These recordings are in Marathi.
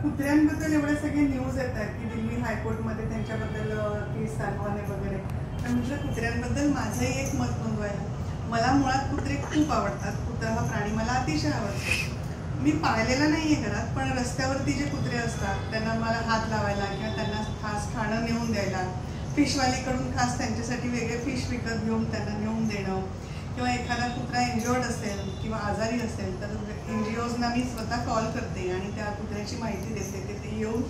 कुत्र्यांबद्दल एवढे सगळे न्यूज येतात की दिल्ली हायकोर्टमध्ये त्यांच्याबद्दल केस चालवाने वगैरे, तर म्हटलं कुत्र्यांबद्दल माझंही एक मत नोंदवायला. मला मुळात कुत्रे खूप आवडतात. कुत्रा हा प्राणी मला अतिशय आवडतो. मी पाळलेला नाही आहे घरात, पण रस्त्यावरती जे कुत्रे असतात त्यांना मला हात लावायला किंवा त्यांना खास खाणं नेऊन द्यायला, फिशवालीकडून खास त्यांच्यासाठी वेगळे फिश विकत घेऊन त्यांना नेऊन देणं, किंवा एखादा कुत्रा इंजर्ड असेल किंवा आजारी असेल तर NGOजना मी स्वतः कॉल करते आणि त्या कुत्र्याची माहिती देते. ते येऊन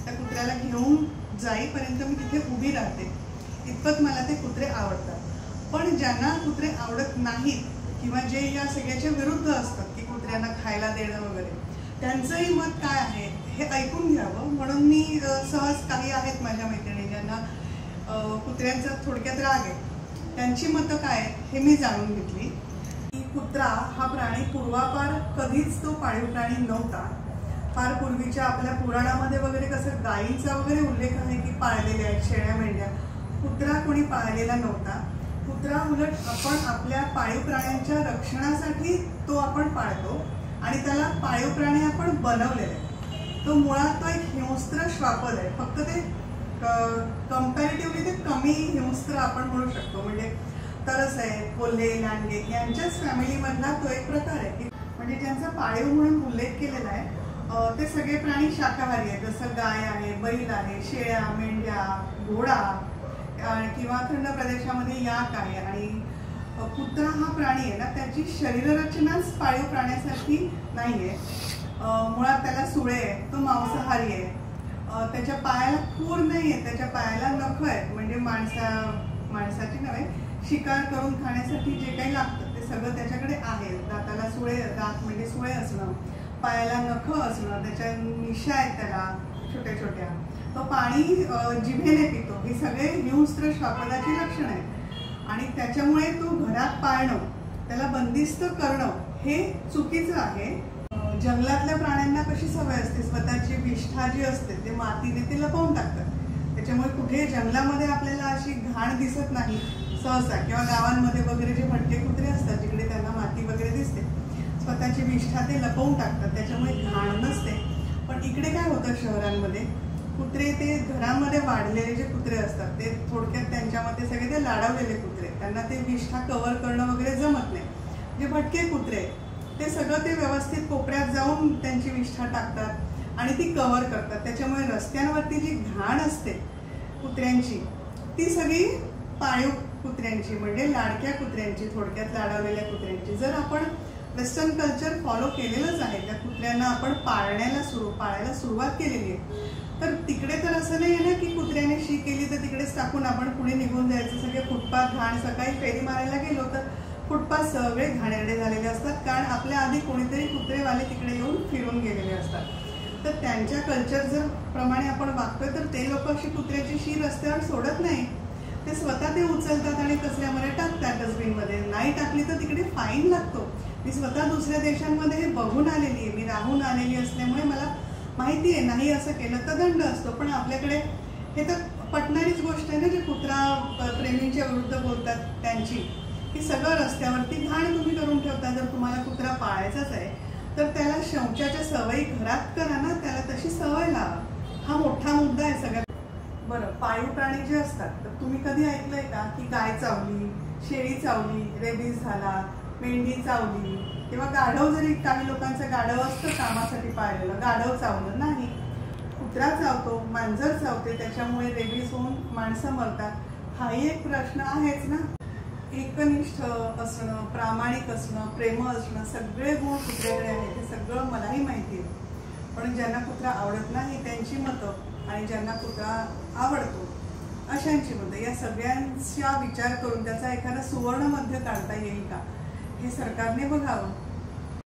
त्या कुत्र्याला घेऊन जाईपर्यंत मी तिथे उभी राहते. इतपत मला ते कुत्रे आवडतात. पण ज्यांना कुत्रे आवडत नाहीत किंवा जे या सगळ्याच्या विरुद्ध असतात की कुत्र्यांना खायला देणं वगैरे, त्यांचंही मत काय आहे हे ऐकून घ्यावं म्हणून मी सहज काही आहेत माझ्या मैत्रिणी ज्यांना कुत्र्यांचा थोडक्यात राग आहे, त्यांची मतं काय हे मी जाणून घेतली. की कुत्रा हा प्राणी पूर्वापार कधीच तो पाळीव प्राणी नव्हता. फार पूर्वीच्या आपल्या पुराणामध्ये वगैरे कसं गायींचा वगैरे उल्लेख आहे की पाळलेल्या आहेत शेळ्या मेंढ्या. कुत्रा कोणी पाळलेला नव्हता. कुत्रा उलट आपण आपल्या पाळीव प्राण्यांच्या रक्षणासाठी तो आपण पाळतो आणि त्याला पाळीव प्राणी आपण बनवलेले. तो मुळात तो एक हिंस्त्र श्वापद आहे. फक्त ते कंपॅरेटिव्हली ते कमी हिंस्त्र आपण म्हणू शकतो. म्हणजे तरस आहे, कोल्हे, लांडगे यांच्याच फॅमिलीमधला तो एक प्रकार आहे. म्हणजे ज्यांचा पाळीव म्हणून उल्लेख केलेला आहे ते सगळे प्राणी शाकाहारी आहेत. जसं गाय आहे, बैल आहे, शेळ्या, मेंढ्या, घोडा किंवा थंड प्रदेशामध्ये याक आहे. आणि कुत्रा हा प्राणी आहे ना, त्याची शरीररचनाच पाळीव प्राण्यासारखी नाही आहे. मुळात त्याला सुळे आहे, तो मांसाहारी आहे. त्याच्या पायाला खूर नाही आहे, त्याच्या पायाला नख आहेत. म्हणजे माणसाची नव्हे, शिकार करून खाण्यासाठी जे काही लागतं ते सगळं त्याच्याकडे आहे. दाताला सुळे, दात म्हणजे सुळे असणं, पायाला नख असणं, त्याच्या मिशा आहेत त्याला छोट्या छोट्या. तो पाणी जिभेने पितो. हे सगळे हिंस्त्र श्वापदाची लक्षणं आहेत. आणि त्याच्यामुळे तो घरात पाळणं, त्याला बंदिस्त करणं हे चुकीचं आहे. जंगलातल्या प्राण्यांना कशी सवय असते, स्वतःची विष्ठा जी असते ते मातीने ते लपवून टाकतात. त्याच्यामुळे कुठे जंगलामध्ये आपल्याला अशी घाण दिसत नाही सहसा, किंवा गावांमध्ये वगैरे जे भटके कुत्रे असतात जिकडे त्यांना माती वगैरे दिसते, स्वतःची विष्ठा ते लपवून टाकतात. त्याच्यामुळे घाण नसते. पण इकडे काय होतं शहरांमध्ये, कुत्रे ते घरामध्ये वाढलेले जे कुत्रे असतात ते थोडक्यात त्यांच्यामध्ये सगळे ते लाडवलेले कुत्रे, त्यांना ते विष्ठा कव्हर करणं वगैरे जमत नाही. जे भटके कुत्रे ते सगळं ते व्यवस्थित कोपऱ्यात जाऊन त्यांची विष्ठा टाकतात आणि ती कव्हर करतात. त्याच्यामुळे रस्त्यांवरती जी घाण असते कुत्र्यांची ती सगळी पाळीव कुत्र्यांची, म्हणजे लाडक्या कुत्र्यांची, थोडक्यात लाडवलेल्या कुत्र्यांची. जर आपण वेस्टर्न कल्चर फॉलो केलेलंच आहे, त्या कुत्र्यांना आपण पाळायला सुरुवात केलेली आहे, तर तिकडे तर असं नाही आहे ना की कुत्र्याने शी केली तर तिकडेच टाकून आपण पुढे निघून जायचं. सगळे फुटपाथ घाण, सकाळी फेरी मारायला गेलो तर फुटपाथ सगळे घाणेरडे झालेले असतात, कारण आपल्या आधी कोणीतरी कुत्रेवाले तिकडे येऊन फिरून गेलेले असतात. तर त्यांच्या कल्चर जर प्रमाणे आपण वागतोय तर ते लोक अशी कुत्र्याची शी रस्त्यावर सोडत नाही. ते स्वतः ते उचलतात आणि कचऱ्यामध्ये टाकतात डस्टबिनमध्ये. नाही टाकली तर तिकडे फाईन लागतो. मी स्वतः दुसऱ्या देशांमध्ये हे बघून आलेली आहे. मी राहून आलेली असल्यामुळे मला माहिती आहे, नाही असं केलं तर दंड असतो. पण आपल्याकडे हे तर पटणारीच गोष्ट आहे ना, जे कुत्रा प्रेमींच्या विरुद्ध बोलतात त्यांची, की सगळं रस्त्यावरती घाण तुम्ही करून ठेवता. जर तुम्हाला कुत्रा पाळायचाच आहे तर त्याला शौचाच्या सवयी घरात करा ना, त्याला तशी सवय लावा. हा मोठा मुद्दा आहे सगळ्यात. बरं, पाळीव प्राणी जे असतात तर तुम्ही कधी ऐकलंय का की गाय चावली, शेळी चावली, रेबीज झाला, मेंढी चावली, किंवा गाढव, जरी काही लोकांचं गाढव असतं कामासाठी पाळलेलं, गाढव चावलं नाही. कुत्रा चावतो, मांजर चावते, त्याच्यामुळे रेबीज होऊन माणसं मरतात. हाही एक प्रश्न आहेच ना. एकनिष्ठ असणं, प्रामाणिक असणं, प्रेम असणं, सगळे गुण कुत्र्याकडे आहेत. हे सगळं मलाही माहिती आहे. पण ज्यांना कुत्रा आवडत नाही त्यांची मतं आणि ज्यांना कुत्रा आवडतो अशांची मतं, या सगळ्यांचा विचार करून त्याचा एखादा सुवर्ण मध्य काढता येईल का हे सरकारने बघावं.